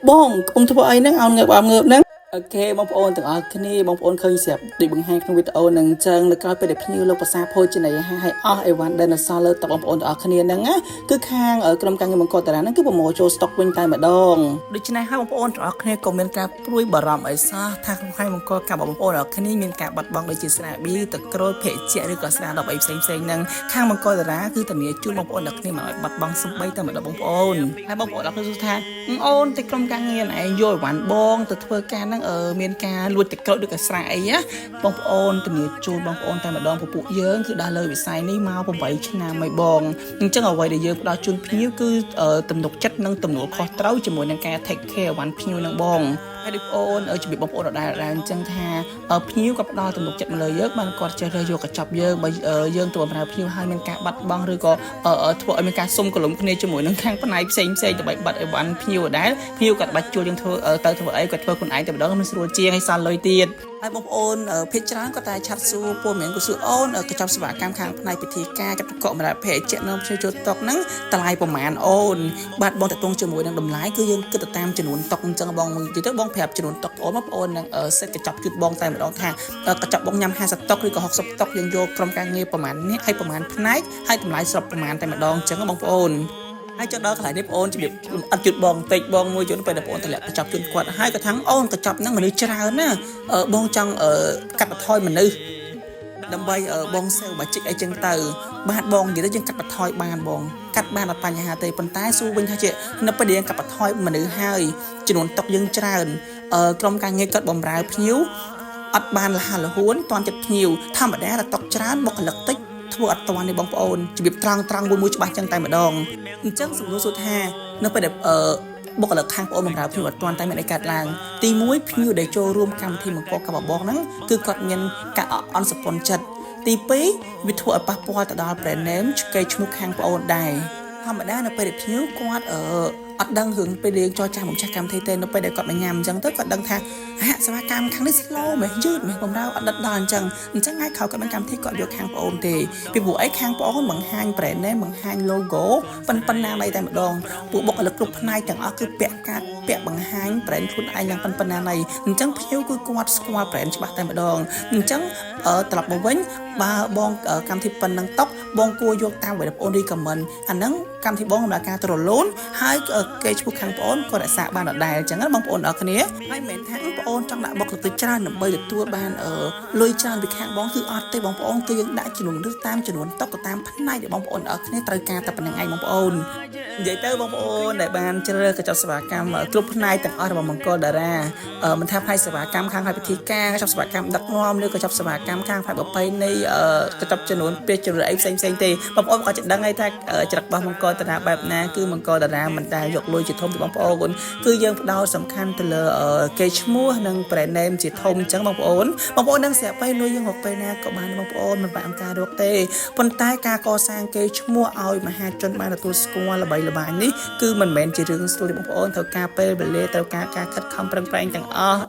បងកុំធ្វើអីហ្នឹងឲ្យងើបងើបហ្នឹងអូខេបងប្អូនទាំងអស់គ្នាបងប្អូនឃើញស្រាប់ដូចបង្ហាញក្នុងវីដេអូហ្នឹងអញ្ចឹងនៅក្រៅពេលដែលភ្ញៀវលោកភាសាភោជនីយអាហារឲ្យអស់អីវ៉ាន់ដែលនៅសល់លើតុបងប្អូនទាំងអស់គ្នាហ្នឹងណាគឺខាងក្រុមការងារមង្គលតារាហ្នឹងគឺប្រមូលចូលស្តុកវិញតែម្ដងដូច្នេះហើយបងប្អូនទាំងអស់គ្នាក៏មានការព្រួយបារម្ភអីសោះថាក្នុងខាងមង្គលការបងប្អូនទាំងអស់គ្នាមានការបាត់បង់ដូចជាស្រាបៀរទឹកក្រូចភេសជ្ជៈឬក៏ស្រាដប់អីផ្សេងៗហ្នឹងខាងមង្គលតារាគឺធានាជូនបងប្អូនទាំងគ្នាមិនឲ្យបាត់បង់សំបីតែម្ដងបងប្អូនហើយបងប្អូនទាំងគ្នាសួរថាអូនទៅក្រុមការងារណែយកអីវ៉ាន់បងទៅធ្វើការហ្នឹងមានការលួចទឹកក្រូចឬក៏ស្រាអីណាបងប្អូនធានាជូនបងប្អូនតែម្ដងពពួកយើងគឺដើរលើវិស័យនេះមក8ឆ្នាំហើយបងអញ្ចឹងអ្វីដែលយើងផ្ដល់ជូនភ្ញៀវគឺទំនុកចិត្តនិងទំនួលខុសត្រូវជាមួយនឹងការ take care អីវ៉ាន់ភ្ញៀវនឹងបងហើយបងប្អូនជំរាបបងប្អូនដដែលអញ្ចឹងថាភ្ញៀវក៏ផ្ដល់ទំនុកចិត្តមកលើយើងបានគាត់ចេះរើសយកកញ្ចប់យើងបើយើងទៅបម្រើភ្ញៀវហើយមានការបាត់បង់ឬក៏ធ្វើឲ្យមានការសុំកលុំគ្នាជាមួយនឹងខាងផ្នែកផ្សេងដើម្បីបាត់អីវ៉ាន់ភ្ញៀវដដែលភ្ញៀវគាត់បាច់ជួលយើងធ្វើទៅធ្វើអីគាត់ធ្វើខ្លួនឯងតែម្ដងមិនស្រួលជាងឲ្យសល់លុយទៀតហើយបងប្អូនភាគច្រើនគាត់តែឆាត់សួរពលមានគាត់សួរអូនកញ្ចប់សេវាកម្មខាងផ្នែកពិធីការកាត់កក់ម្ដងភេទជាក់នៅភ្ញៀវចូលតុកហ្នឹងតម្លៃប្រហែលអូនបាទបងតតងជាមួយនឹងតម្លៃគឺយើងគិតទៅតាមចំនួនតុកអញ្ចឹងបងនិយាយទៅបងប្រាប់ចំនួនតុកបងប្អូននឹងសេតកញ្ចប់ជូនបងតែម្ដងថាកញ្ចប់បងញ៉ាំ50តុកឬក៏60តុកយើងយកក្រុមការងារប្រហែលនេះហើយប្រហែលផ្នែកហើយតម្លៃស្របប្រហែលតែម្ដងអញ្ចឹងបងប្អូនហើយចុះដល់កន្លែងនេះបងអូនជំរាបអត់ជូតបងតិចបងមួយជូតពេលដែលបងអូនតម្លាក់កញ្ចប់ជូនគាត់ហើយក៏ថាអូនកញ្ចប់ហ្នឹងមនុស្សច្រើនណាបងចង់កាត់បន្ថយមនុស្សដើម្បីបងសេវបាជីកអីចឹងទៅបាទបងនិយាយទៅយើងកាត់បន្ថយបានបងកាត់បានអត់បញ្ហាទេប៉ុន្តែសួរវិញថាជានៅពេលដែលយើងកាត់បន្ថយមនុស្សហើយចំនួនតុកយើងច្រើនក្រុមការងារគាត់បំរើភ្ញៀវអត់បានលះលហួនតាន់ចិត្តភ្ញៀវធម្មតាតុកច្រើនបុគ្គលិកតិចធ្វើអត់តាន់ទេបងប្អូនជំរាបត្រង់មួយច្បាស់ចឹងតែម្ដងអញ្ចឹងសំណួរសួរថានៅពេលដែលបុគ្គលិកខាងបងអូនបម្រើភ្ញៀវអត់តាន់តែមានអីកើតឡើងទី1ភ្ញៀវដែលចូលរួមកម្មវិធីមង្គលការបងហ្នឹងគឺគាត់មានការអន់សពន់ចិត្តទី2វាធ្វើឲ្យប៉ះពាល់ទៅដល់ brand name កេរ្តិ៍ឈ្មោះខាងបងអូនដែរធម្មតានៅពេលដែលភ្ញៀវគាត់អត់ដឹងរឿងពេលយើងចរចាមកចាស់កម្មវិធីទេនៅពេលដែលគាត់មកញ៉ាំអញ្ចឹងទៅគាត់ដឹងថាសេវាកម្មខាងនេះ slow មែនយឺតមែនបំរើអត់ដិតដល់អញ្ចឹងថ្ងៃក្រោយគាត់មានកម្មវិធីគាត់យកខាងបងអូនទេពីព្រោះអីខាងបងអូនបង្ហាញ brand name បង្ហាញ logo ប៉ុណ្ណាណៃតែម្ដងពួកបុគ្គលិកគ្រប់ផ្នែកទាំងអស់គឺពាក់បង្ហាញ brand ខ្លួនឯងយ៉ាងប៉ុណ្ណាណៃអញ្ចឹងភ្ញៀវគឺគាត់ស្គាល់ brand ច្បាស់តែម្ដងអញ្ចឹងត្រឡប់មកវិញបើបងកម្មវិធីប៉ុណ្ណឹងតុកបងគួរយកតាមបងអូន recommend អាហ្នឹងកម្មវិធីបងដំណើរការទៅរលូនហើយគេឈ្មោះខាងបងអូនក៏រក្សាបានដដែលអញ្ចឹងបងប្អូនអរគ្នាហើយមិនមែនថាបងប្អូនចង់ដាក់បុគ្គលិកទៅច្រើនដើម្បីទទួលបានលុយច្រើនពីខាងបងគឺអត់ទេបងប្អូនគឺយើងដាក់ចំនួនឬតាមចំនួនតុកទៅតាមផ្នែកដែលបងប្អូនអរគ្នាត្រូវការតែប៉ុណ្្នឹងឯងបងប្អូននិយាយទៅបងប្អូនដែលបានជ្រើសរើសកញ្ចប់សេវាកម្មគ្រប់ផ្នែកទាំងអស់របស់មង្គលតារាមិនថាផ្នែកសេវាកម្មខាងពិធីការកញ្ចប់សេវាកម្មដឹកនាំឬកញ្ចប់សេវាកម្មខាងផ្នែកប្រពៃណីកញ្ចប់ចំនួនពេលជំរឿអីផ្សេងទេបងប្អូនក៏จะដឹងហើយថាច្រឹករបស់មង្គលតារាបែបណាគឺមង្គលតារាមិនដែលយកលុយជាធំពីបងប្អូនគឺយើងផ្ដោតសំខាន់ទៅលើកេរ្តិ៍ឈ្មោះនិង brand name ជាធំអញ្ចឹងបងប្អូននឹងស្រាប់ទៅលុយយើងរកពេលណាក៏បានបងប្អូនមិនបាក់អង្គការរកទេប៉ុន្តែការកសាងកេរ្តិ៍ឈ្មោះឲ្យមហាជនបានទទួលស្គាល់ល្បីល្បាញនេះគឺមិនមែនជារឿងស្រួលទេបងប្អូនត្រូវការពេលវេលាត្រូវការការខិតខំប្រឹងប្រែងទាំងអស់